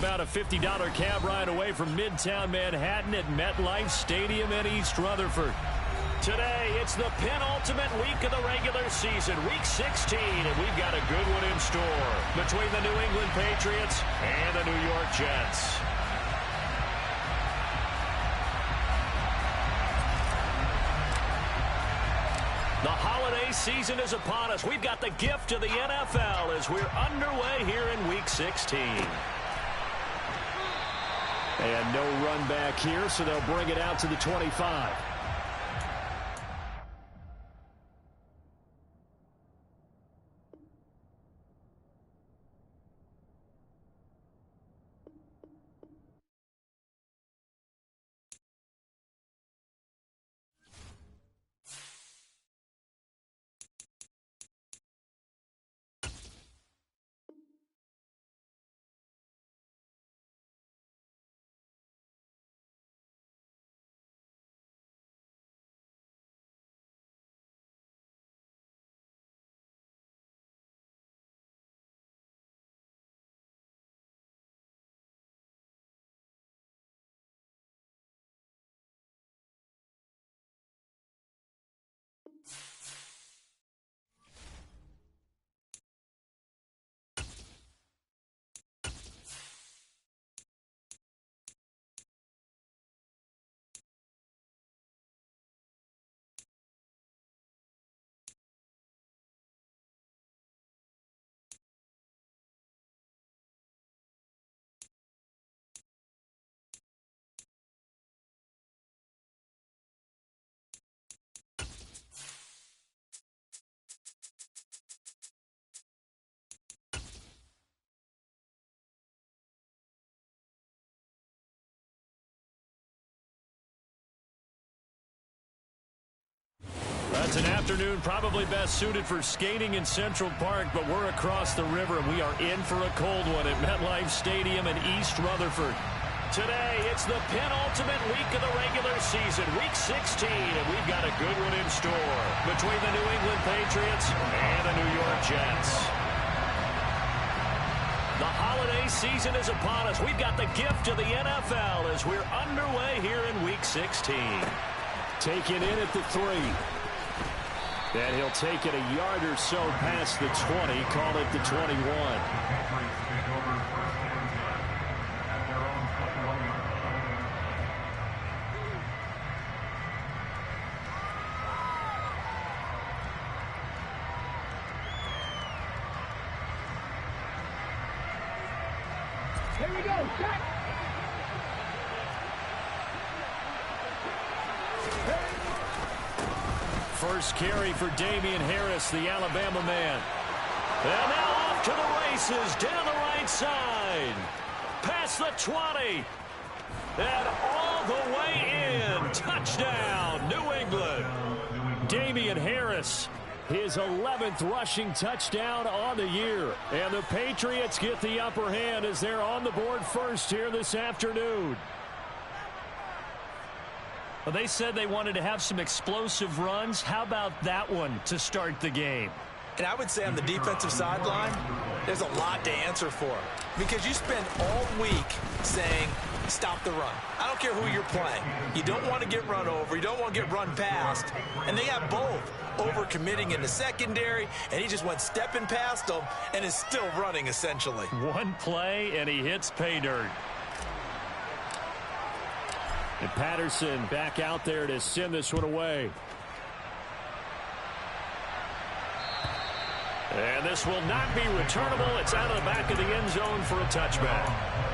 about a $50 cab ride away from Midtown Manhattan at MetLife Stadium in East Rutherford. Today, it's the penultimate week of the regular season, Week 16, and we've got a good one in store between the New England Patriots and the New York Jets. The holiday season is upon us. We've got the gift of the NFL as we're underway here in Week 16. And no run back here, so they'll bring it out to the 25. It's an afternoon probably best suited for skating in Central Park, but we're across the river, and we are in for a cold one at MetLife Stadium in East Rutherford. Today, it's the penultimate week of the regular season, Week 16, and we've got a good one in store between the New England Patriots and the New York Jets. The holiday season is upon us. We've got the gift of the NFL as we're underway here in Week 16. Taken in at the 3. And he'll take it a yard or so past the 20, call it the 21. Here we go, Jack! First carry for Damian Harris, the Alabama man. And now off to the races, down the right side. Past the 20. And all the way in. Touchdown, New England. Damian Harris, his 11th rushing touchdown on the year. And the Patriots get the upper hand as they're on the board first here this afternoon. Well, they said they wanted to have some explosive runs. How about that one to start the game? And I would say on the defensive sideline, there's a lot to answer for. Because you spend all week saying, stop the run. I don't care who you're playing. You don't want to get run over. You don't want to get run past. And they have both. Overcommitting in the secondary, and he just went stepping past them and is still running, essentially. One play, and he hits pay dirt. And Patterson back out there to send this one away. And this will not be returnable. It's out of the back of the end zone for a touchback.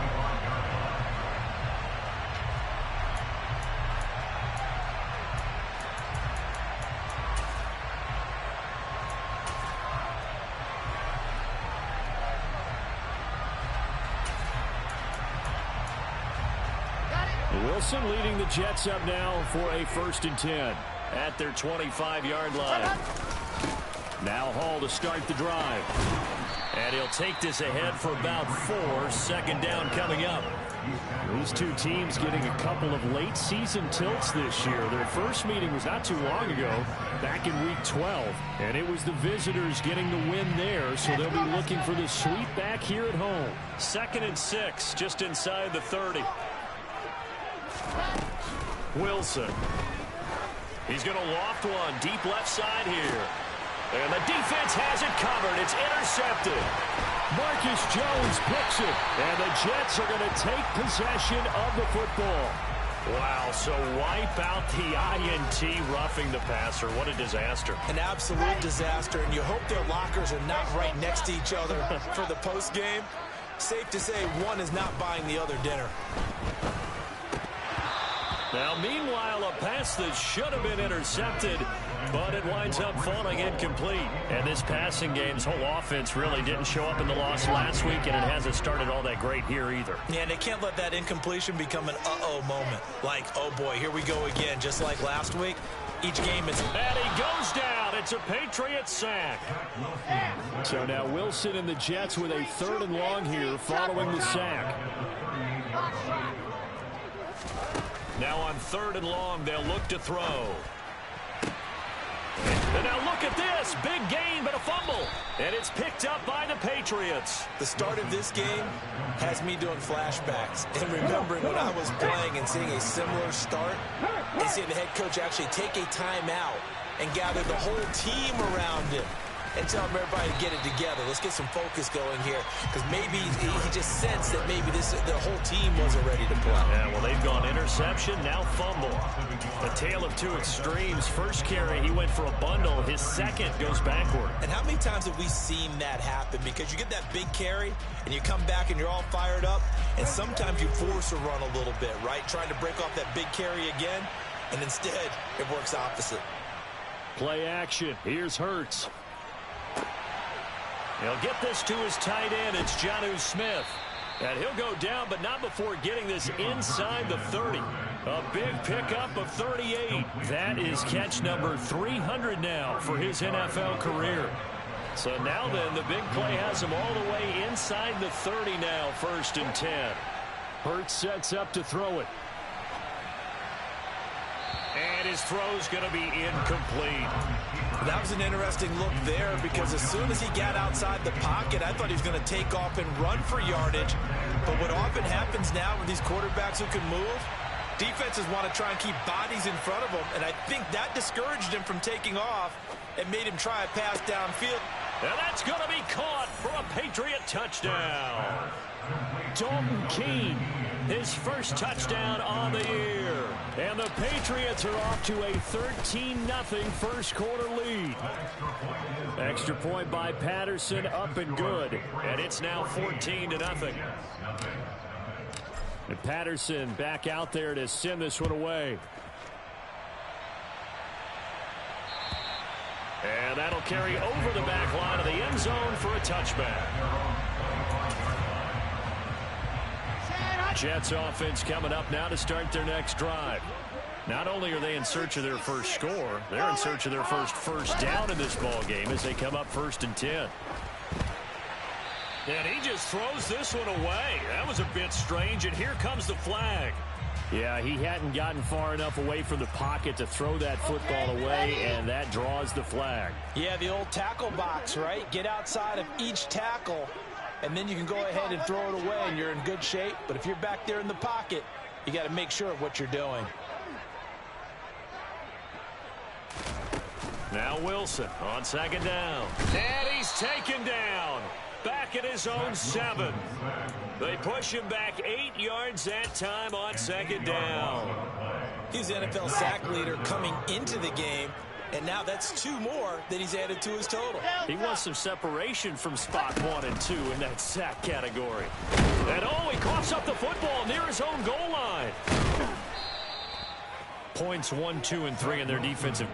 Wilson leading the Jets up now for a 1st and 10 at their 25-yard line. Now Hall to start the drive. And he'll take this ahead for about 4. Second down coming up. These two teams getting a couple of late season tilts this year. Their first meeting was not too long ago, back in week 12. And it was the visitors getting the win there, so they'll be looking for the sweep back here at home. 2nd and 6, just inside the 30. Wilson. He's going to loft one deep left side here. And the defense has it covered. It's intercepted. Marcus Jones picks it. And the Jets are going to take possession of the football. Wow, so wipe out the INT roughing the passer. What a disaster. An absolute disaster, and you hope their lockers are not right next to each other for the postgame. Safe to say one is not buying the other dinner. Now, meanwhile, a pass that should have been intercepted, but it winds up falling incomplete. And this passing game's whole offense really didn't show up in the loss last week, and it hasn't started all that great here either. Yeah, and they can't let that incompletion become an uh-oh moment. Like, oh boy, here we go again, just like last week. Each game is... And he goes down. It's a Patriot sack. So now Wilson and the Jets with a 3rd and long here following the sack. Now on 3rd and long, they'll look to throw. And now look at this. Big gain, but a fumble. And it's picked up by the Patriots. The start of this game has me doing flashbacks and remembering when I was playing and seeing a similar start and seeing the head coach actually take a timeout and gather the whole team around him and tell everybody to get it together. Let's get some focus going here, because maybe he just sensed that maybe the whole team wasn't ready to play. Yeah, well, they've gone interception, now fumble. A tale of two extremes. First carry, he went for a bundle. His second goes backward. And how many times have we seen that happen? Because you get that big carry, and you come back and you're all fired up, and sometimes you force a run a little bit, right? Trying to break off that big carry again, and instead it works opposite. Play action. Here's Hurts. He'll get this to his tight end. It's Jonnu Smith. And he'll go down, but not before getting this inside the 30. A big pickup of 38. That is catch number 300 now for his NFL career. So now then, the big play has him all the way inside the 30 now, 1st and 10. Hurts sets up to throw it. And his throw's going to be incomplete. That was an interesting look there, because as soon as he got outside the pocket, I thought he was going to take off and run for yardage. But what often happens now with these quarterbacks who can move, defenses want to try and keep bodies in front of them, and I think that discouraged him from taking off and made him try a pass downfield. And that's going to be caught for a Patriot touchdown. Dalton Keene, his first touchdown on the year. And the Patriots are off to a 13-0 first quarter lead. extra point by Patterson, up and good. And it's now 14-0. And Patterson back out there to send this one away. And that'll carry over the back line of the end zone for a touchback. Jets offense coming up now to start their next drive. Not only are they in search of their first score, they're in search of their first down in this ball game as they come up 1st and 10. And he just throws this one away. That was a bit strange, and here comes the flag. Yeah, he hadn't gotten far enough away from the pocket to throw that football away, and that draws the flag. Yeah, the old tackle box, right? Get outside of each tackle, and then you can go ahead and throw it away, and you're in good shape. But if you're back there in the pocket, you got to make sure of what you're doing. Now Wilson on 2nd down. And he's taken down. Back at his own 7. They push him back 8 yards that time on 2nd down. He's the NFL sack leader coming into the game, and now that's 2 more that he's added to his total. He wants some separation from spot 1 and 2 in that sack category. And he coughs up the football near his own goal line. Points 1, 2, and 3 in their defensive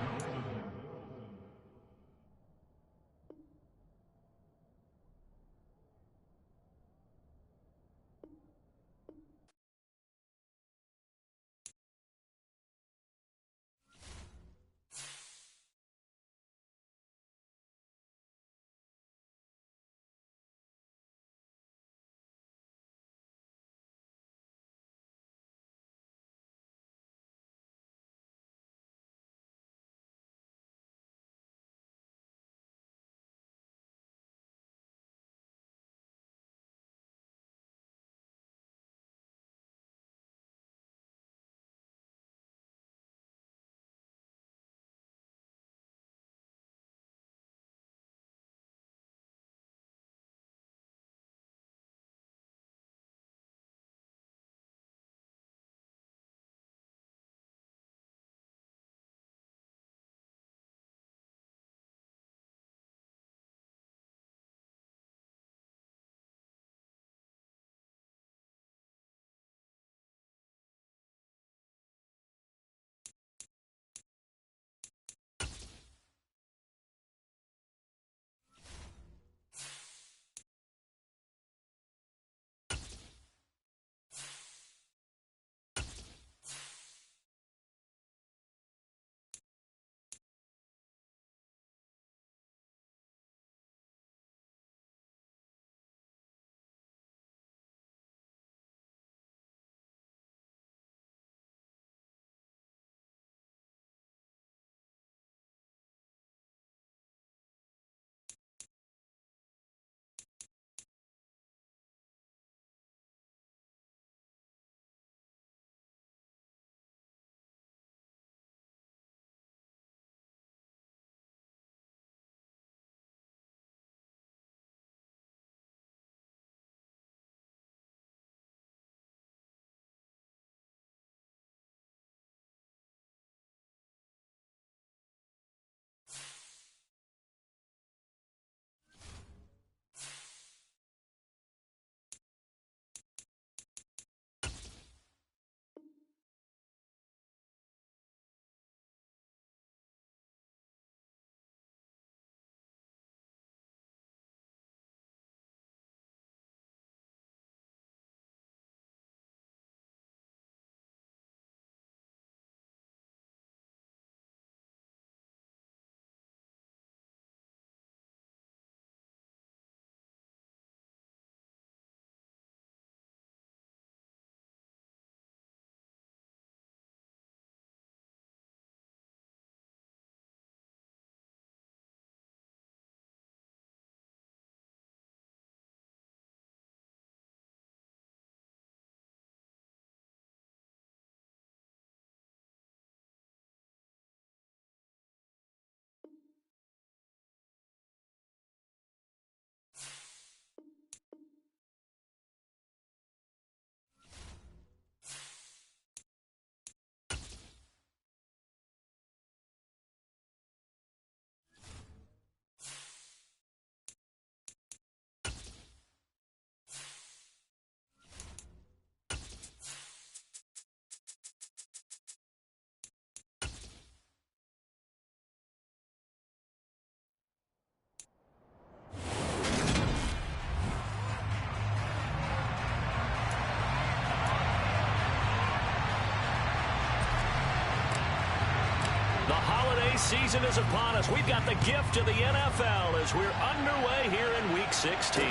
season is upon us. We've got the gift of the NFL as we're underway here in Week 16.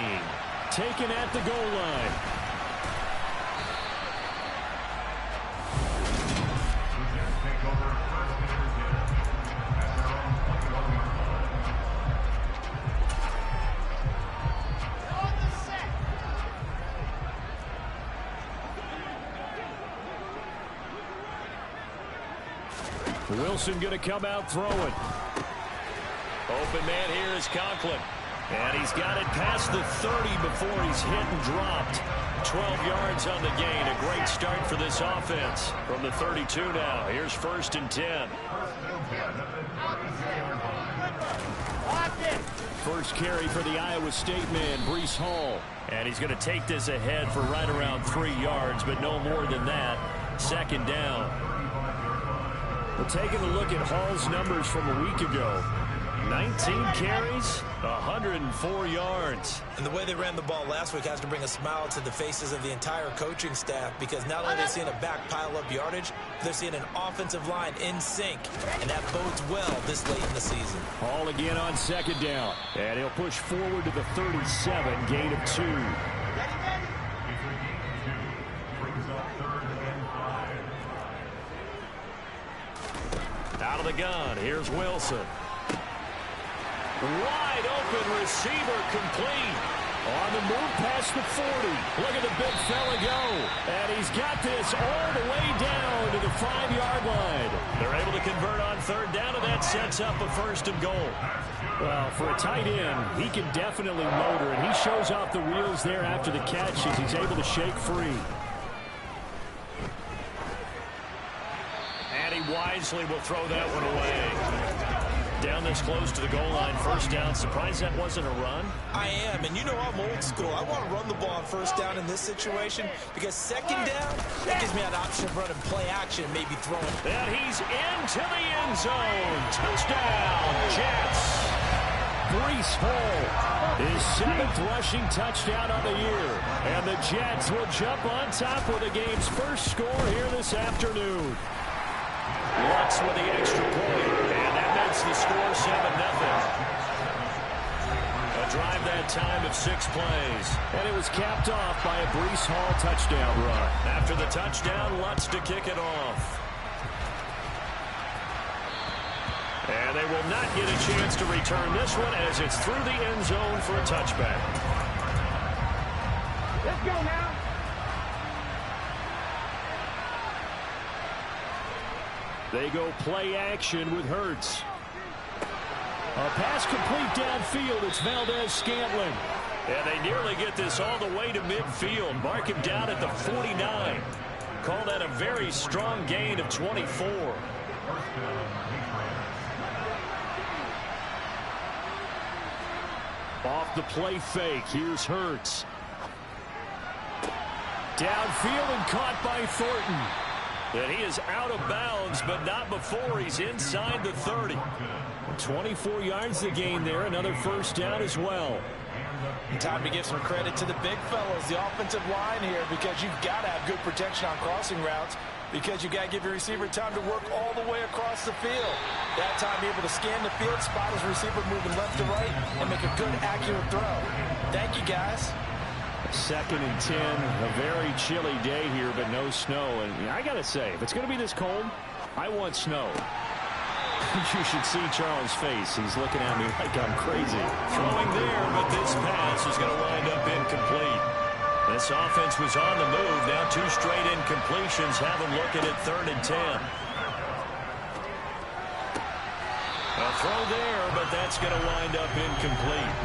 Taken at the goal line. Wilson going to come out throwing. Open man here is Conklin. And he's got it past the 30 before he's hit and dropped. 12 yards on the gain. A great start for this offense. From the 32 now. Here's 1st and 10. First carry for the Iowa State man, Breece Hall. And he's going to take this ahead for right around 3 yards, but no more than that. 2nd down. We're taking a look at Hall's numbers from a week ago. 19 carries, 104 yards. And the way they ran the ball last week has to bring a smile to the faces of the entire coaching staff, because not only are they seeing a back pile up yardage, they're seeing an offensive line in sync, and that bodes well this late in the season. Hall again on 2nd down, and he'll push forward to the 37, gain of 2. Out of the gun, here's Wilson. Wide open receiver, complete. On the move past the 40. Look at the big fella go. And he's got this all the way down to the 5-yard line. They're able to convert on 3rd down, and that sets up a 1st and goal. Well, for a tight end, he can definitely motor, and he shows off the wheels there after the catch as he's able to shake free. And he wisely will throw that one away. Down this close to the goal line, 1st down. Surprised that wasn't a run? I am, and you know I'm old school. I want to run the ball on 1st down in this situation, because 2nd down, that gives me an option of running play action, maybe throwing. And he's into the end zone. Touchdown, Jets. Breece Hall, his 7th rushing touchdown on the year. And the Jets will jump on top with the game's first score here this afternoon. Lutz with the extra point, and that makes the score 7-0. A drive that time of 6 plays. And it was capped off by a Breece Hall touchdown run. After the touchdown, Lutz to kick it off. And they will not get a chance to return this one as it's through the end zone for a touchback. Let's go now. They go play action with Hurts. A pass complete downfield. It's Valdez-Scantling. And they nearly get this all the way to midfield. Mark him down at the 49. Call that a very strong gain of 24. Off the play fake. Here's Hurts. Downfield and caught by Thornton. And he is out of bounds, but not before he's inside the 30. 24 yards to gain there. Another 1st down as well. And time to give some credit to the big fellas, the offensive line here, because you've got to have good protection on crossing routes, because you've got to give your receiver time to work all the way across the field. That time, be able to scan the field, spot his receiver moving left to right, and make a good, accurate throw. Thank you, guys. 2nd and 10, a very chilly day here, but no snow. And I got to say, if it's going to be this cold, I want snow. You should see Charles' face. He's looking at me like I'm crazy. Throwing there, but this pass is going to wind up incomplete. This offense was on the move. Now 2 straight incompletions have them looking at 3rd and 10. A throw there, but that's going to wind up incomplete.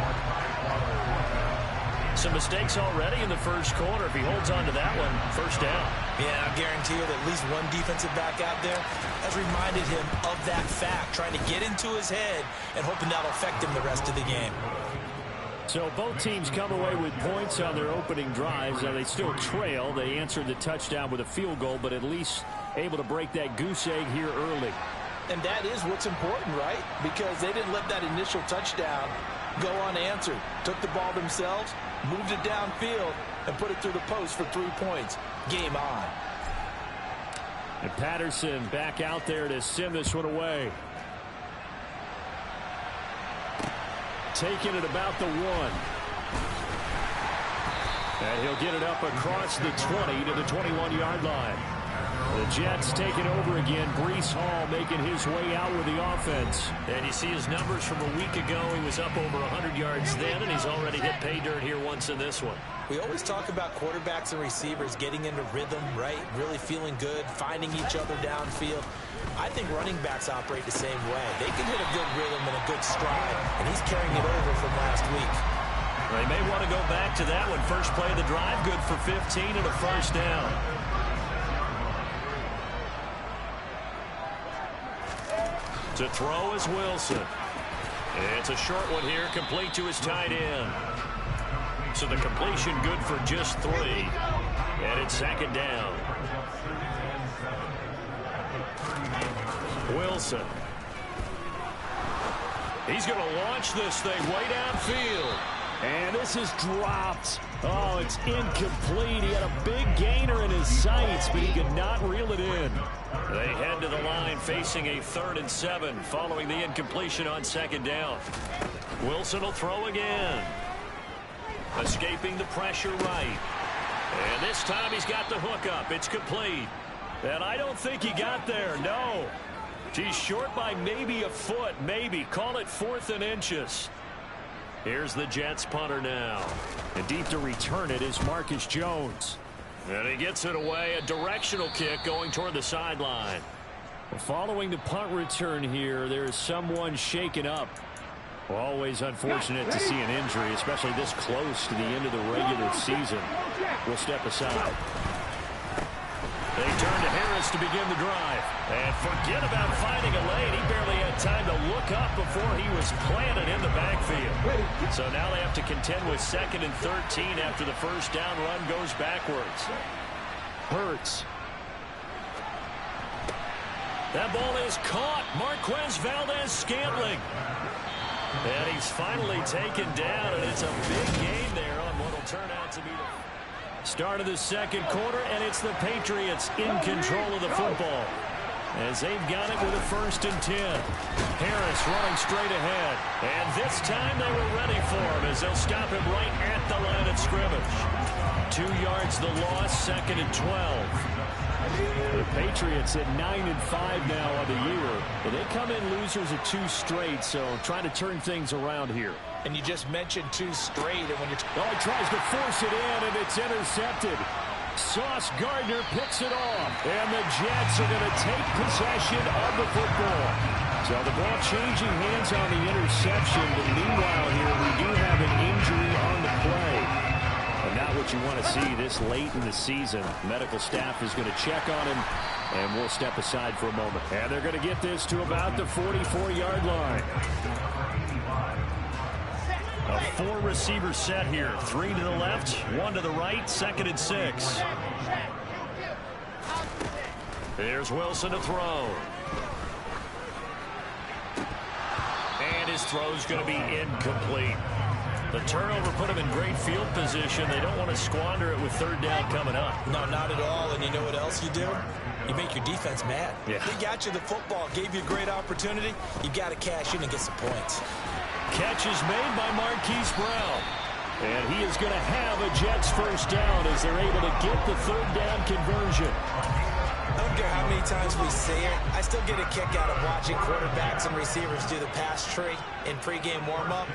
Some mistakes already in the first quarter. If he holds on to that one, 1st down. Yeah, I guarantee you that at least one defensive back out there has reminded him of that fact, trying to get into his head and hoping that'll affect him the rest of the game. So both teams come away with points on their opening drives. Now they still trail. They answered the touchdown with a field goal, but at least able to break that goose egg here early. And that is what's important, right? Because they didn't let that initial touchdown go unanswered. Took the ball themselves, moved it downfield, and put it through the post for 3 points. Game on. And Patterson back out there to send this one away. taken at about the 1. And he'll get it up across the 20 to the 21-yard line. The Jets taking over again. Breece Hall making his way out with the offense. And you see his numbers from a week ago. He was up over 100 yards then, and he's already hit pay dirt here once in this one. We always talk about quarterbacks and receivers getting into rhythm, right? Really feeling good, finding each other downfield. I think running backs operate the same way. They can hit a good rhythm and a good stride, and he's carrying it over from last week. They may want to go back to that one. First play of the drive, good for 15 and a first down. To throw is Wilson. It's a short one here, complete to his tight end. So the completion good for just 3. And it's second down. Wilson. He's going to launch this thing way downfield. And this is dropped. Oh, it's incomplete. He had a big gainer in his sights, but he could not reel it in. They head to the line facing a 3rd and 7 following the incompletion on second down. Wilson will throw again. Escaping the pressure right. And this time he's got the hook up. It's complete. And I don't think he got there. No. He's short by maybe a foot. Maybe. Call it 4th and inches. Here's the Jets punter now. And deep to return it is Marcus Jones. And he gets it away. A directional kick going toward the sideline. Following the punt return here, there is someone shaken up. Always unfortunate to see an injury, especially this close to the end of the regular season. We'll step aside. They turn to Harris to begin the drive. And forget about finding a lane. He barely had time to look up before he was planted in the backfield. So now they have to contend with 2nd and 13 after the first down run goes backwards. Hurts. That ball is caught. Marquez Valdez-Scantling. And he's finally taken down, and it's a big gain there on what will turn out to be the start of the second quarter, and it's the Patriots in control of the football as they've got it with a 1st and 10. Harris running straight ahead, and this time they were ready for him as they'll stop him right at the line of scrimmage. 2 yards the loss, 2nd and 12. The Patriots at 9-5 now on the year. And they come in losers of 2 straight, so trying to turn things around here. And you just mentioned 2 straight, and when you're... Oh, he tries to force it in, and it's intercepted. Sauce Gardner picks it off, and the Jets are going to take possession of the football. So the ball changing hands on the interception, but meanwhile here we do have an injury on the play. And not what you want to see this late in the season. Medical staff is going to check on him, and we'll step aside for a moment. And they're going to get this to about the 44-yard line. A 4-receiver set here. 3 to the left, 1 to the right, 2nd and 6. There's Wilson to throw. And his throw's going to be incomplete. The turnover put him in great field position. They don't want to squander it with 3rd down coming up. No, not at all. And you know what else you do? You make your defense mad. Yeah. He got you the football, gave you a great opportunity. You got to cash in and get some points. Catch is made by Marquise Brown. And he is going to have a Jets 1st down as they're able to get the 3rd down conversion. I don't care how many times we say it, I still get a kick out of watching quarterbacks and receivers do the pass tree in pregame warm-up.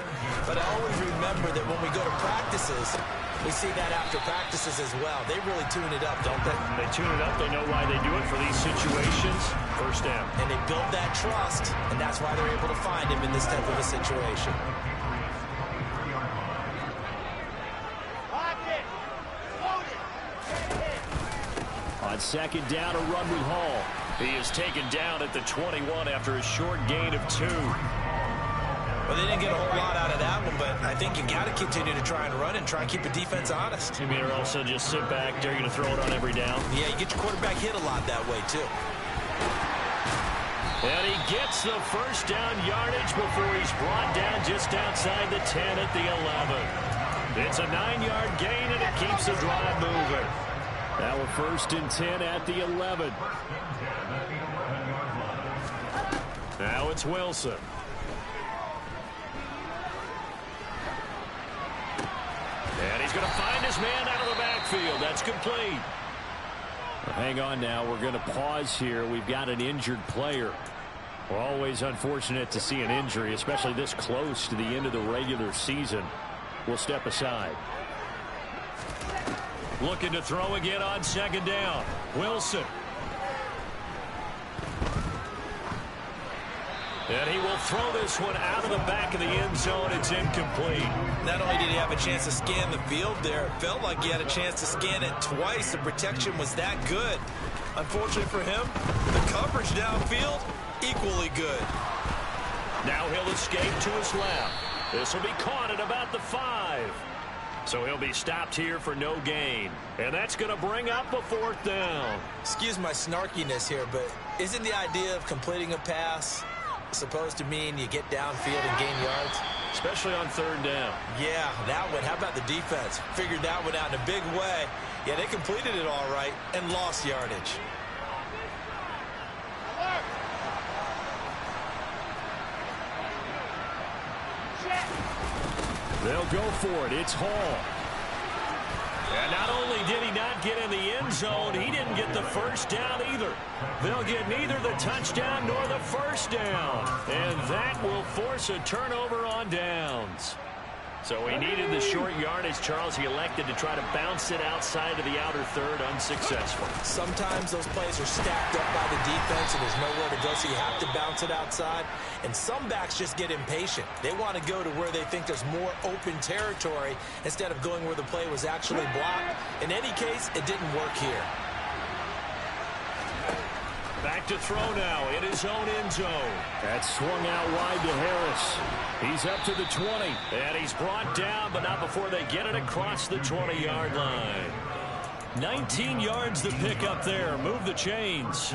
But I always remember that when we go to practices, we see that after practices as well. They really tune it up, don't they? They tune it up. They know why they do it for these situations. 1st down. And they build that trust, and that's why they're able to find him in this type of a situation. On 2nd down, a run with Hall. He is taken down at the 21 after a short gain of 2. Well, they didn't get a whole lot out of that one, but I think you got to continue to try and run and try and keep the defense honest. You mean or also just sit back, dare you to throw it on every down? Yeah, you get your quarterback hit a lot that way, too. And he gets the 1st down yardage before he's brought down just outside the 10 at the 11. It's a 9-yard gain, and it keeps the drive moving. Now a 1st and 10 at the 11. Now it's Wilson. And he's going to find his man out of the backfield. That's complete. Well, hang on now. We're going to pause here. We've got an injured player. We're always unfortunate to see an injury, especially this close to the end of the regular season. We'll step aside. Looking to throw again on second down. Wilson. And he will throw this one out of the back of the end zone. It's incomplete. Not only did he have a chance to scan the field there, it felt like he had a chance to scan it twice. The protection was that good. Unfortunately for him, the coverage downfield, equally good. Now he'll escape to his left. This will be caught at about the 5. So he'll be stopped here for no gain. And that's going to bring up a 4th down. Excuse my snarkiness here, but isn't the idea of completing a pass supposed to mean you get downfield and gain yards? Especially on 3rd down. Yeah, that one. How about the defense? Figured that one out in a big way. Yeah, they completed it all right and lost yardage. They'll go for it. It's Hall. And not only did he not get in the end zone, he didn't get the 1st down either. They'll get neither the touchdown nor the 1st down. And that will force a turnover on downs. So he needed the short yardage, Charles. He elected to try to bounce it outside of the outer 3rd, unsuccessful. Sometimes those plays are stacked up by the defense and there's nowhere to go, so you have to bounce it outside. And some backs just get impatient. They want to go to where they think there's more open territory instead of going where the play was actually blocked. In any case, it didn't work here. Back to throw now in his own end zone. That's swung out wide to Harris. He's up to the 20. And he's brought down, but not before they get it across the 20-yard line. 19 yards to pick up there. Move the chains.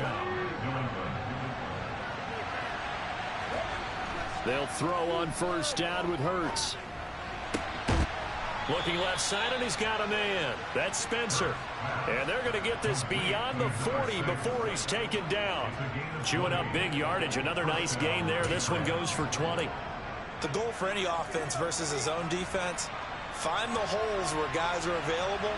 They'll throw on 1st down with Hurts. Looking left side, and he's got a man. That's Spencer. And they're going to get this beyond the 40 before he's taken down. Chewing up big yardage. Another nice gain there. This one goes for 20. The goal for any offense versus his own defense, find the holes where guys are available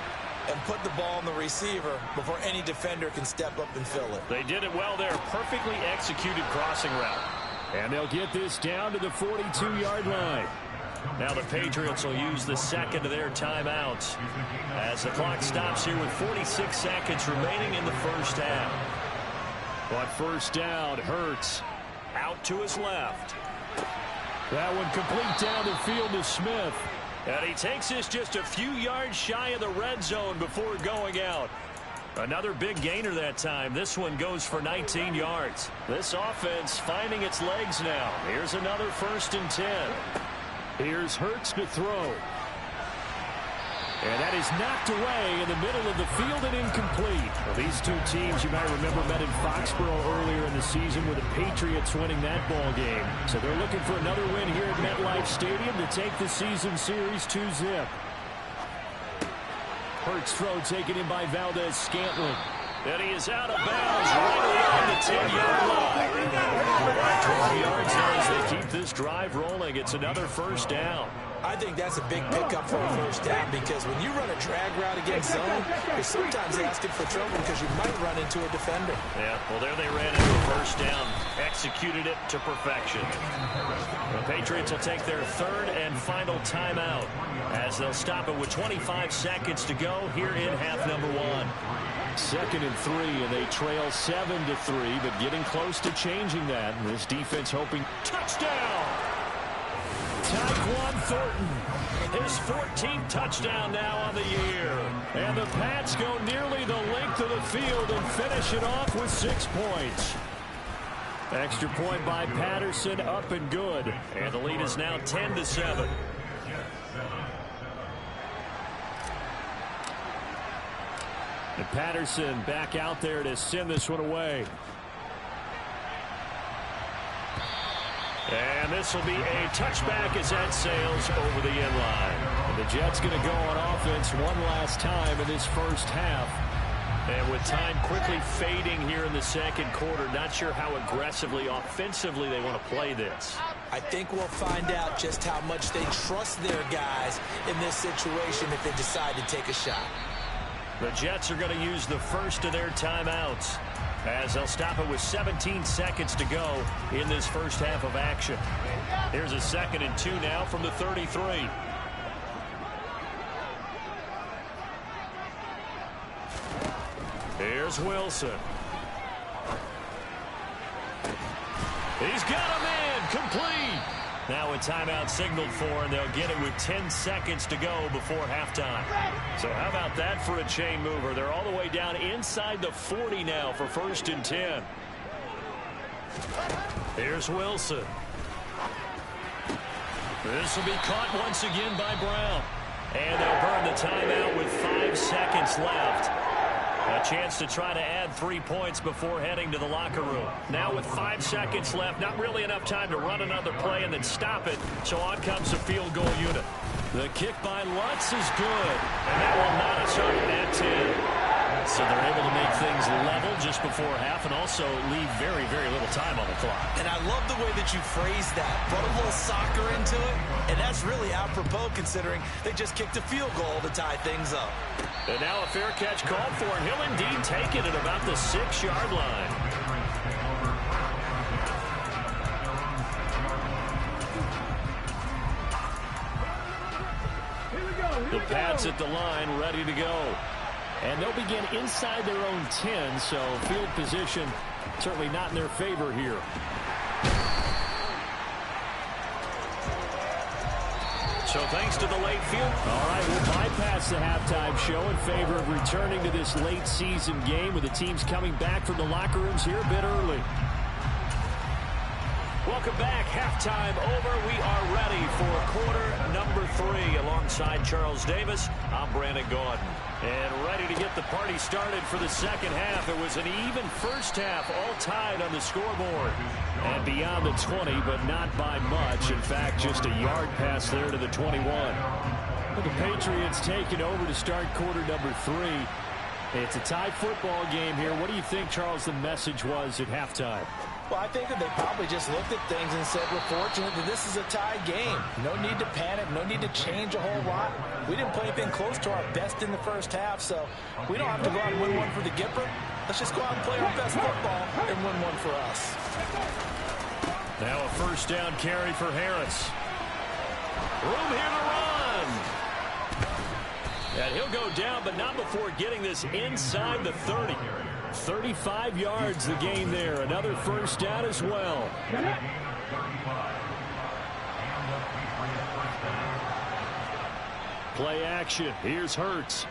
and put the ball in the receiver before any defender can step up and fill it. They did it well there. Perfectly executed crossing route. And they'll get this down to the 42-yard line. Now the Patriots will use the 2nd of their timeouts as the clock stops here with 46 seconds remaining in the 1st half. But 1st down, Hurts. Out to his left. That one complete down the field to Smith. And he takes this just a few yards shy of the red zone before going out. Another big gainer that time. This one goes for 19 yards. This offense finding its legs now. Here's another 1st and 10. Here's Hurts to throw. And that is knocked away in the middle of the field and incomplete. Well, these two teams, you might remember, met in Foxborough earlier in the season with the Patriots winning that ball game. So they're looking for another win here at MetLife Stadium to take the season series 2-zip. Hurts throw taken in by Valdez-Scantling. And he is out of bounds right around the 10-yard line. 12 yards now as they keep this drive rolling. It's another 1st down. I think that's a big pickup for a 1st down because when you run a drag route against zone, you're sometimes asking for trouble because you might run into a defender. Yeah, well, there they ran into a 1st down. Executed it to perfection. The Patriots will take their 3rd and final timeout as they'll stop it with 25 seconds to go here in half number 1. 2nd and 3, and they trail 7-3, but getting close to changing that. And this defense hoping. Touchdown! Tyquan Thornton, his 14th touchdown now on the year. And the Pats go nearly the length of the field and finish it off with 6 points. Extra point by Patterson, up and good. And the lead is now 10-7. And Patterson back out there to send this one away. And this will be a touchback as that sails over the end line. And the Jets going to go on offense one last time in this 1st half. And with time quickly fading here in the 2nd quarter, not sure how aggressively, offensively they want to play this. I think we'll find out just how much they trust their guys in this situation if they decide to take a shot. The Jets are going to use the first of their timeouts as they'll stop it with 17 seconds to go in this first half of action. Here's a 2nd and 2 now from the 33. Here's Wilson. He's got him in. Complete. Now a timeout signaled for, and they'll get it with 10 seconds to go before halftime. So how about that for a chain mover? They're all the way down inside the 40 now for 1st and 10. Here's Wilson. This will be caught once again by Brown. And they'll burn the timeout with 5 seconds left. A chance to try to add 3 points before heading to the locker room. Now with 5 seconds left, not really enough time to run another play and then stop it. So on comes the field goal unit. The kick by Lutz is good. And that will knot us up at 10. So they're able to make things level just before half and also leave very, very little time on the clock. And I love the way that you phrased that. Brought a little soccer into it. And that's really apropos considering they just kicked a field goal to tie things up. And now a fair catch called for, and he'll indeed take it at about the 6-yard line. The Pats at the line, ready to go. And they'll begin inside their own 10, so field position certainly not in their favor here. So thanks to the late field. All right, we'll bypass the halftime show in favor of returning to this late season game with the teams coming back from the locker rooms here a bit early. Welcome back. Halftime over. We are ready for quarter number 3 alongside Charles Davis. I'm Brandon Gaudin. And ready to get the party started for the second half. It was an even first half, all tied on the scoreboard. And beyond the 20, but not by much. In fact, just a yard pass there to the 21. With the Patriots taking over to start quarter number 3. It's a tie football game here. What do you think, Charles, the message was at halftime? Well, I think that they probably just looked at things and said, we're fortunate that this is a tie game. No need to panic, no need to change a whole lot. We didn't play anything close to our best in the first half, so we don't have to go out and win one for the Gipper. Let's just go out and play our best football and win one for us. Now a first down carry for Harris. Room here to run. And he'll go down, but not before getting this inside the 30. 35 yards the game there. Another first down as well. Play action. Here's Hurts.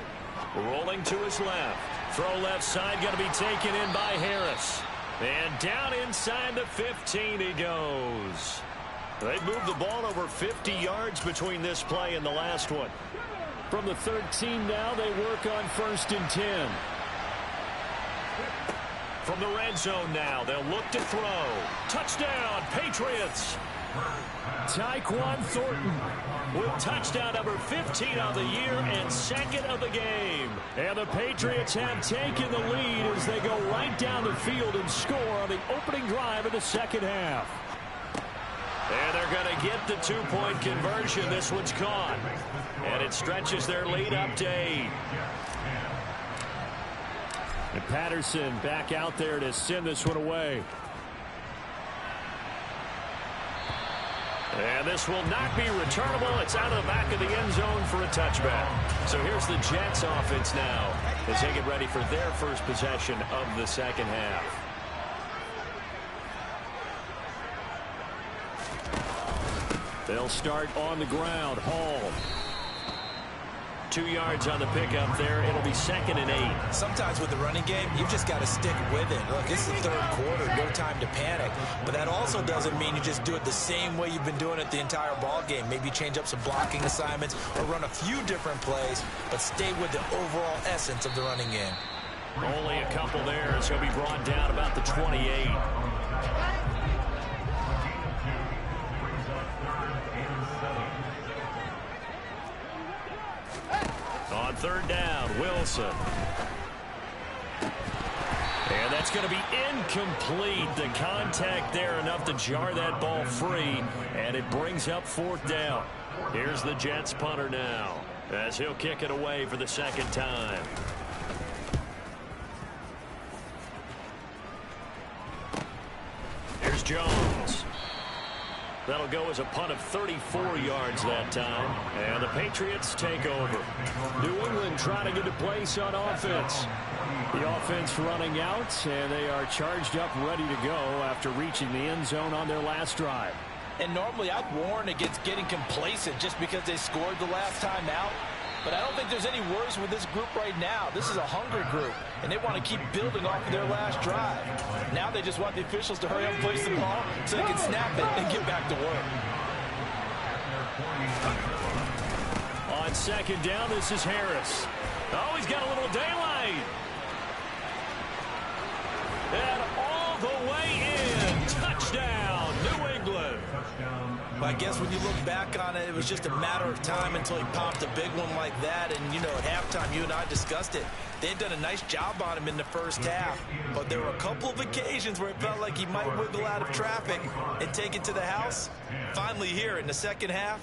Rolling to his left. Throw left side, going to be taken in by Harris. And down inside the 15 he goes. They've moved the ball over 50 yards between this play and the last one. From the 13 now, they work on 1st and 10. From the red zone now, they'll look to throw. Touchdown, Patriots. Tyquan Thornton with touchdown number 15 on the year and 2nd of the game. And the Patriots have taken the lead as they go right down the field and score on the opening drive of the second half. And they're going to get the 2-point conversion. This one's caught. And it stretches their lead up to 8. And Patterson back out there to send this one away. And this will not be returnable. It's out of the back of the end zone for a touchback. So here's the Jets offense now as they get ready for their first possession of the second half. They'll start on the ground. Hall. 2 yards on the pickup there. It'll be 2nd and 8. Sometimes with the running game, you've just got to stick with it. Look, it's the third quarter, no time to panic. But that also doesn't mean you just do it the same way you've been doing it the entire ball game. Maybe change up some blocking assignments or run a few different plays, but stay with the overall essence of the running game. Only a couple there as he'll be brought down about the 28. On 3rd down, Wilson. And That's going to be incomplete. The contact there enough to jar that ball free, and it brings up 4th down. Here's the Jets punter now, as he'll kick it away for the 2nd time. Here's Jones. That'll go as a punt of 34 yards that time. And the Patriots take over. New England trying to get a place on offense. The offense running out, and they are charged up, ready to go after reaching the end zone on their last drive. And normally I'd warn against getting complacent just because they scored the last time out. But I don't think there's any worries with this group right now. This is a hungry group, and they want to keep building off of their last drive. Now they just want the officials to hurry up and place the ball so they can snap it and get back to work. On 2nd down, this is Harris. Oh, he's got a little daylight. And all the way in. Touchdown, New England. But I guess when you look back on it, it was just a matter of time until he popped a big one like that. And, you know, at halftime, you and I discussed it. They'd done a nice job on him in the first half. But there were a couple of occasions where it felt like he might wiggle out of traffic and take it to the house. Finally here in the 2nd half.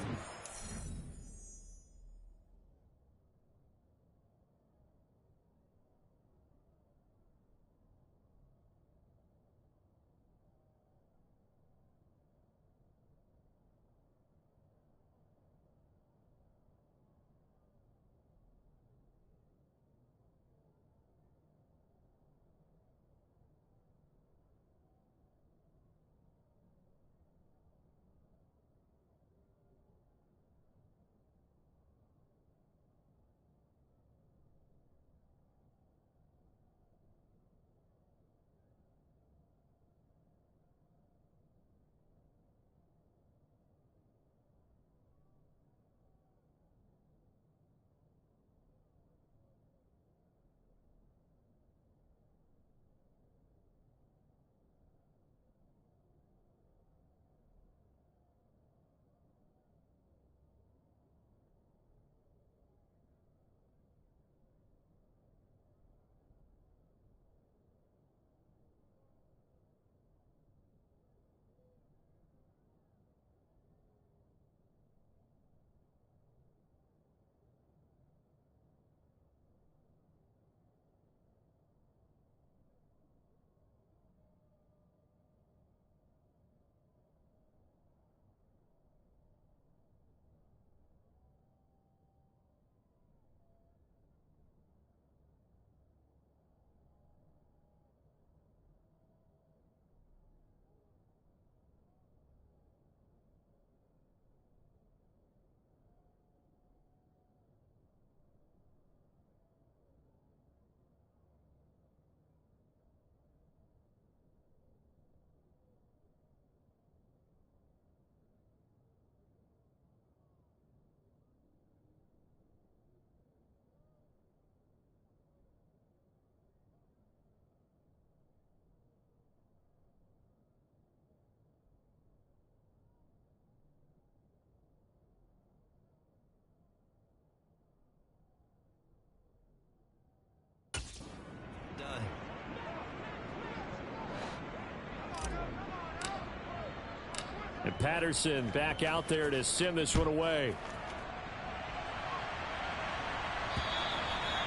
And Patterson back out there to send this one away.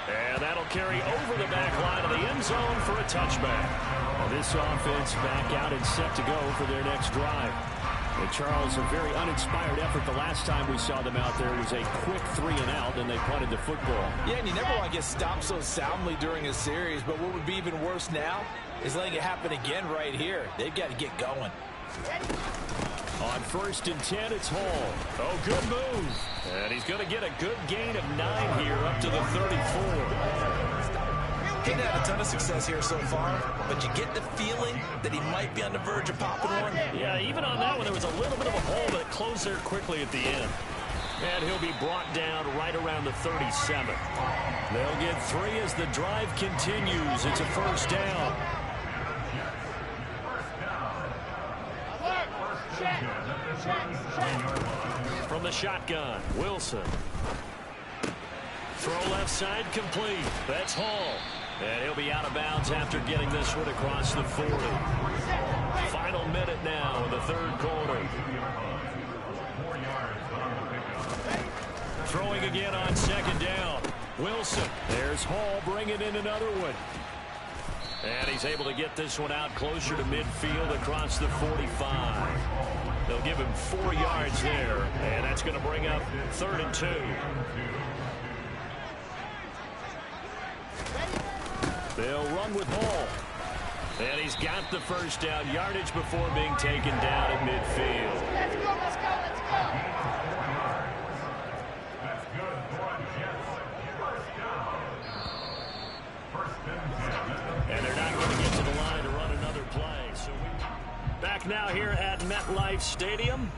And that'll carry over the back line of the end zone for a touchback. Well, this offense back out and set to go for their next drive. And Charles, a very uninspired effort. The last time we saw them out there was a quick 3-and-out, and they punted the football. Yeah, and you never want to get stopped so soundly during a series, but what would be even worse now is letting it happen again right here. They've got to get going. On 1st and 10, it's Hall. Oh, good move. And he's going to get a good gain of 9 here up to the 34. He had a ton of success here so far, but you get the feeling that he might be on the verge of popping one. Yeah, even on that one, there was a little bit of a hole, but it closed there quickly at the end. And he'll be brought down right around the 37. They'll get 3 as the drive continues. It's a 1st down. From the shotgun, Wilson. Throw left side complete. That's Hall. And he'll be out of bounds after getting this one across the 40. Final minute now in the third quarter. Throwing again on second down. Wilson. There's Hall bringing in another one. And he's able to get this one out closer to midfield across the 45. They'll give him 4 yards there, and that's going to bring up 3rd and 2. They'll run with Hall. And he's got the first down yardage before being taken down at midfield. Let's go, let's go, let's go. And they're not going to get to the line to run another play. So back now here at MetLife Stadium.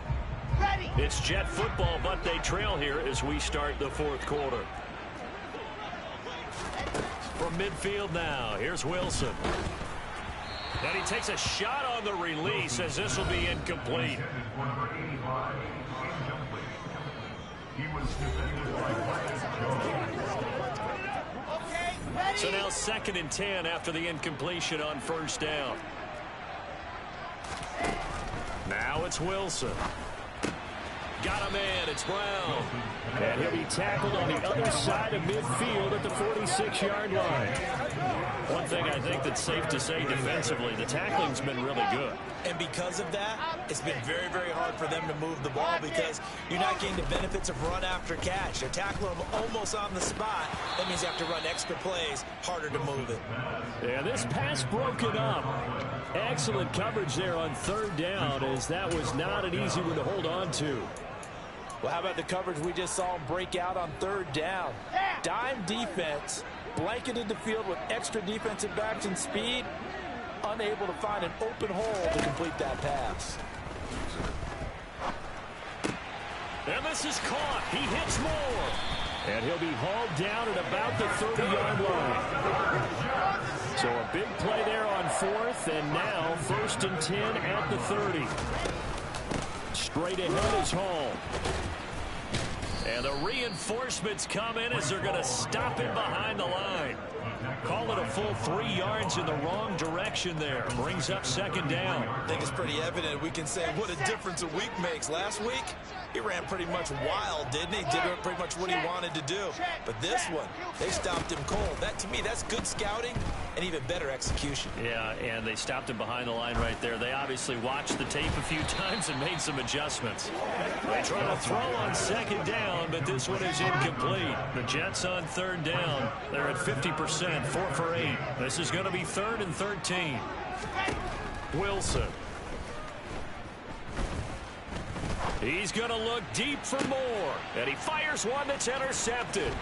Ready. It's Jet football, but they trail here as we start the 4th quarter. From midfield now, here's Wilson. And he takes a shot on the release as this will be incomplete. So now 2nd and 10 after the incompletion on first down. Now it's Wilson. Got a man, it's Brown. And he'll be tackled on the other side of midfield at the 46-yard line. One thing I think that's safe to say defensively, the tackling's been really good. And because of that, it's been very, very hard for them to move the ball because you're not getting the benefits of run after catch. They're tackling them almost on the spot. That means you have to run extra plays, harder to move it. Yeah, this pass broken up. Excellent coverage there on 3rd down, as that was not an easy one to hold on to. Well, how about the coverage we just saw him break out on 3rd down? Dime defense, blanketed the field with extra defensive backs and speed, unable to find an open hole to complete that pass. And this is caught. He hits Moore. And he'll be hauled down at about the 30-yard line. So a big play there on 4th, and now 1st and 10 at the 30. Straight ahead is Hall. And the reinforcements come in as they're going to stop him behind the line. Call it a full 3 yards in the wrong direction there. Brings up 2nd down. I think it's pretty evident. We can say what a difference a week makes. Last week, he ran pretty much wild, didn't he? Did pretty much what he wanted to do. But this one, they stopped him cold. That, to me, that's good scouting and even better execution. Yeah, and they stopped him behind the line right there. They obviously watched the tape a few times and made some adjustments. They try to throw on 2nd down, but this one is incomplete. The Jets on 3rd down. They're at 50%, 4 for 8. This is going to be 3rd and 13. Wilson. He's going to look deep for Moore. And he fires one that's intercepted.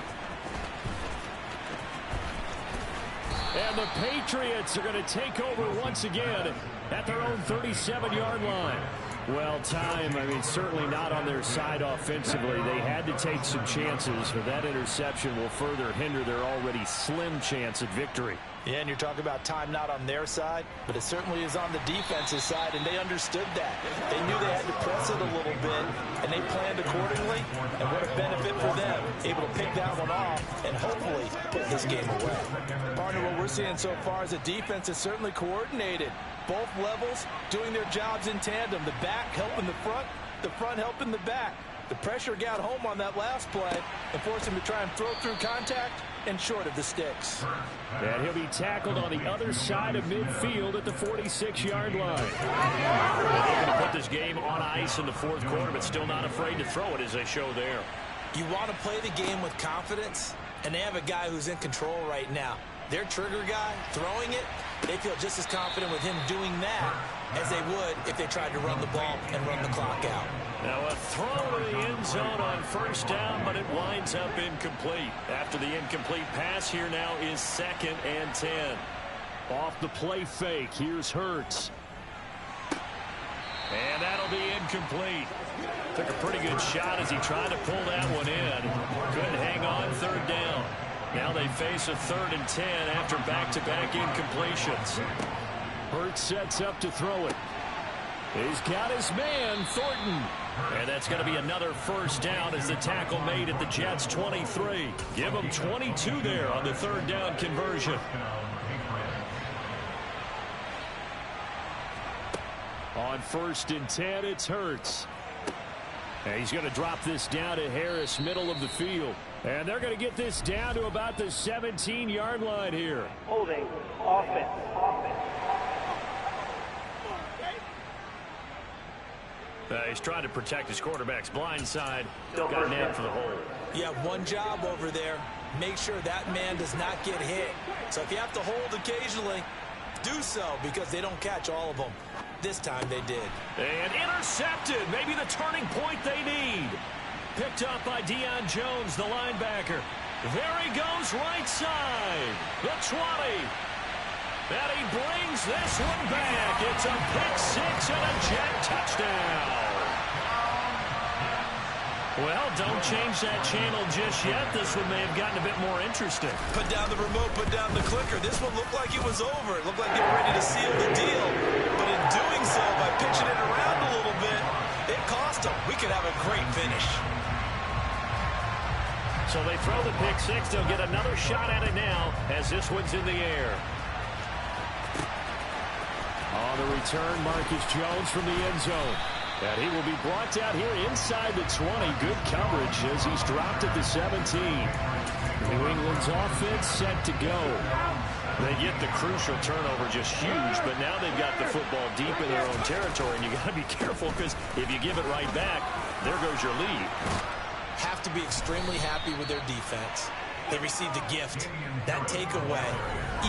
And the Patriots are going to take over once again at their own 37-yard line. Well, time, certainly not on their side offensively. They had to take some chances, but that interception will further hinder their already slim chance at victory. Yeah, and you're talking about time not on their side, but it certainly is on the defensive side, and they understood that. They knew they had to press it a little bit, and they planned accordingly, and what a benefit for them, able to pick that one off and hopefully put this game away. Partner, what we're seeing so far is the defense is certainly coordinated. Both levels doing their jobs in tandem. The back helping the front helping the back. The pressure got home on that last play and forced him to try and throw through contact and short of the sticks. And he'll be tackled on the other side of midfield at the 46-yard line. They're going to put this game on ice in the 4th quarter, but still not afraid to throw it as they show there. You want to play the game with confidence, and they have a guy who's in control right now. Their trigger guy throwing it, they feel just as confident with him doing that as they would if they tried to run the ball and run the clock out. Now a throw to the end zone on 1st down, but it winds up incomplete. After the incomplete pass, here now is 2nd and 10. Off the play fake, here's Hurts. And that'll be incomplete. Took a pretty good shot as he tried to pull that one in. Couldn't hang on 3rd down. Now they face a 3rd and 10 after back-to-back incompletions. Hurts sets up to throw it. He's got his man, Thornton. And that's going to be another first down as the tackle made at the Jets' 23. Give them 22 there on the third down conversion. On 1st and 10, it's Hurts. And he's going to drop this down to Harris, middle of the field. And they're going to get this down to about the 17-yard line here. Holding offense. He's trying to protect his quarterback's blind side. Got nabbed for the hole. You have one job over there. Make sure that man does not get hit. So if you have to hold occasionally, do so, because they don't catch all of them. This time they did. And intercepted. Maybe the turning point they need. Picked up by Deion Jones, the linebacker. There he goes, right side. The 20. And he brings this one back. It's a pick-6 and a Jet touchdown. Well, don't change that channel just yet. This one may have gotten a bit more interesting. Put down the remote, put down the clicker. This one looked like it was over. It looked like they were ready to seal the deal. But in doing so, by pitching it around a little bit, it cost them. We could have a great finish. So they throw the pick-6. They'll get another shot at it now as this one's in the air. On the return, Marcus Jones from the end zone. And he will be brought down here inside the 20. Good coverage as he's dropped at the 17. New England's offense set to go. They get the crucial turnover, just huge, but now they've got the football deep in their own territory, and you got to be careful because if you give it right back, there goes your lead. Have to be extremely happy with their defense. They received a gift, that takeaway.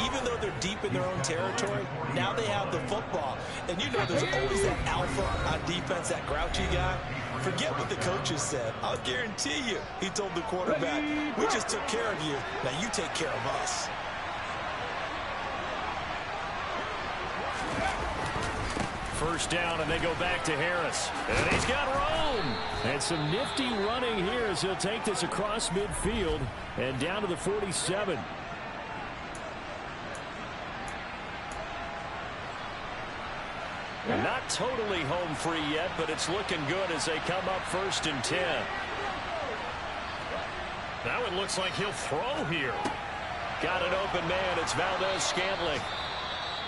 Even though they're deep in their own territory, now they have the football. And you know there's always that alpha on defense, that grouchy guy. Forget what the coaches said. I'll guarantee you, he told the quarterback, we just took care of you. Now you take care of us. First down, and they go back to Harris. And he's got room. And some nifty running here as he'll take this across midfield and down to the 47. And not totally home free yet, but it's looking good as they come up 1st and 10. Now it looks like he'll throw here. Got an open man. It's Valdez-Scantling.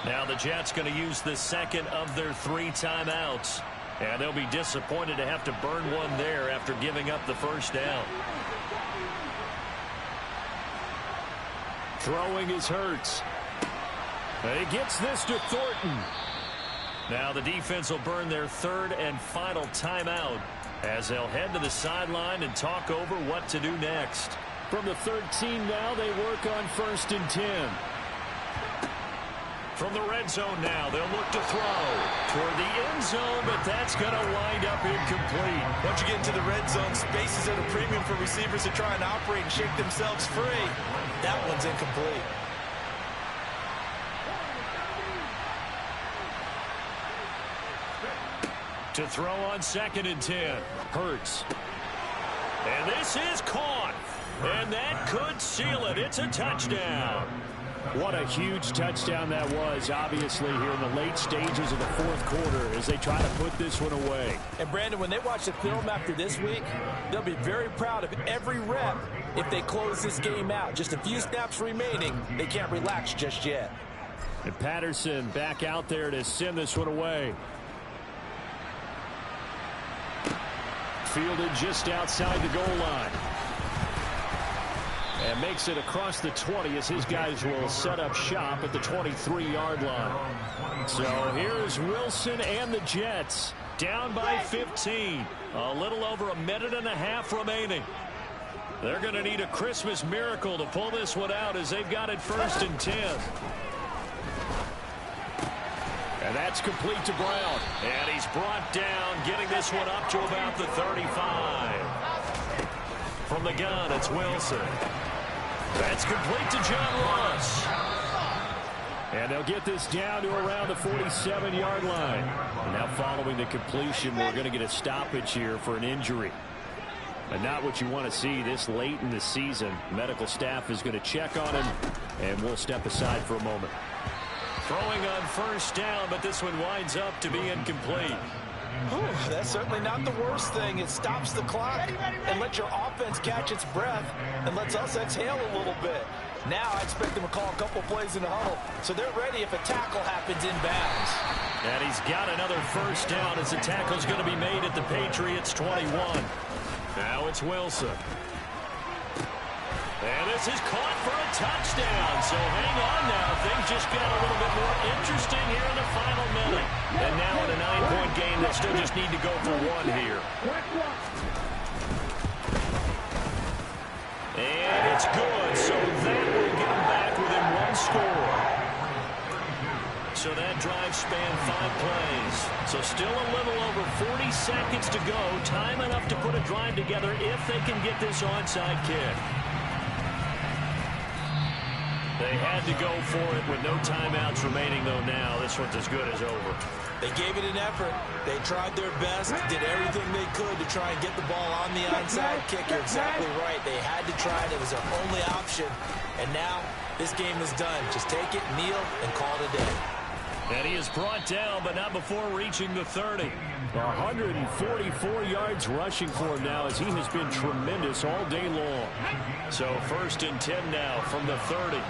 Now the Jets going to use the second of their 3 timeouts. And they'll be disappointed to have to burn one there after giving up the first down. Throwing is Hurts. And he gets this to Thornton. Now the defense will burn their 3rd and final timeout as they'll head to the sideline and talk over what to do next. From the 13 now, they work on 1st and 10. From the red zone now, they'll look to throw toward the end zone, but that's going to wind up incomplete. Once you get into the red zone, spaces at a premium for receivers to try and operate and shake themselves free. That one's incomplete. To throw on 2nd and 10. Hurts. And this is caught. And that could seal it. It's a touchdown. What a huge touchdown that was, obviously, here in the late stages of the 4th quarter as they try to put this one away. And, Brandon, when they watch the film after this week, they'll be very proud of every rep if they close this game out. Just a few snaps remaining. They can't relax just yet. And Patterson back out there to send this one away. Fielded just outside the goal line. And makes it across the 20 as his guys will set up shop at the 23-yard line. So here's Wilson and the Jets down by 15. A little over a minute and a half remaining. They're going to need a Christmas miracle to pull this one out as they've got it 1st and 10. And that's complete to Brown. And he's brought down, getting this one up to about the 35. From the gun, it's Wilson. That's complete to John Ross. And they'll get this down to around the 47-yard line. And now following the completion, we're going to get a stoppage here for an injury. And not what you want to see this late in the season. Medical staff is going to check on him, and we'll step aside for a moment. Throwing on 1st down, but this one winds up to be incomplete. Whew, that's certainly not the worst thing. It stops the clock and lets your offense catch its breath and lets us exhale a little bit. Now I expect them to call a couple plays in the huddle, so they're ready if a tackle happens inbounds. And he's got another first down as the tackle's going to be made at the Patriots 21. Now it's Wilson. And this is caught for a touchdown. So hang on now. Things just got a little bit more interesting here in the final minute. And now in a 9-point game, they still just need to go for one here. And it's good. So that will get them back within one score. So that drive spanned 5 plays. So still a little over 40 seconds to go. Time enough to put a drive together if they can get this onside kick. They had to go for it with no timeouts remaining, though, now. This one's as good as over. They gave it an effort. They tried their best, did everything they could to try and get the ball on the onside kick. You're exactly right. They had to try it. It was their only option. And now this game is done. Just take it, kneel, and call it a day. And he is brought down, but not before reaching the 30. 144 yards rushing for him now as he has been tremendous all day long. So 1st and 10 now from the 30.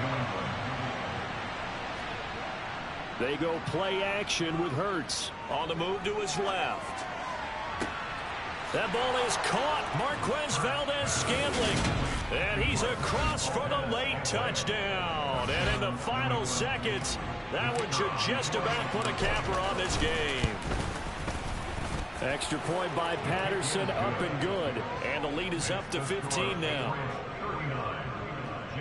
They go play action with Hurts. On the move to his left. That ball is caught. Marquez Valdez-Scantling. And he's across for the late touchdown. And in the final seconds, that one should just about put a capper on this game. Extra point by Patterson, up and good. And the lead is up to 15 now.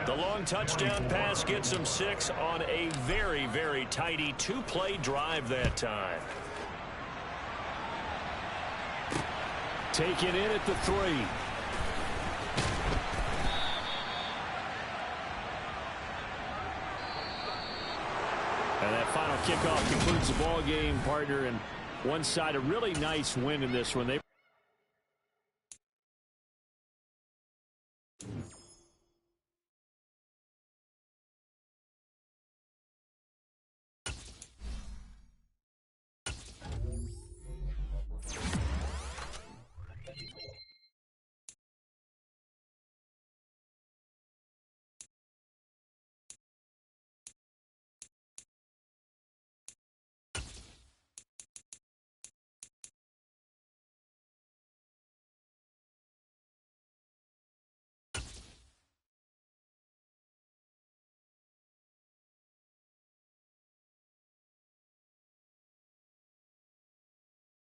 The long touchdown pass gets them 6 on a very, very tidy 2-play drive that time. Taken in at the 3. And that final kickoff concludes the ball game, partner. And one side, a really nice win in this one. They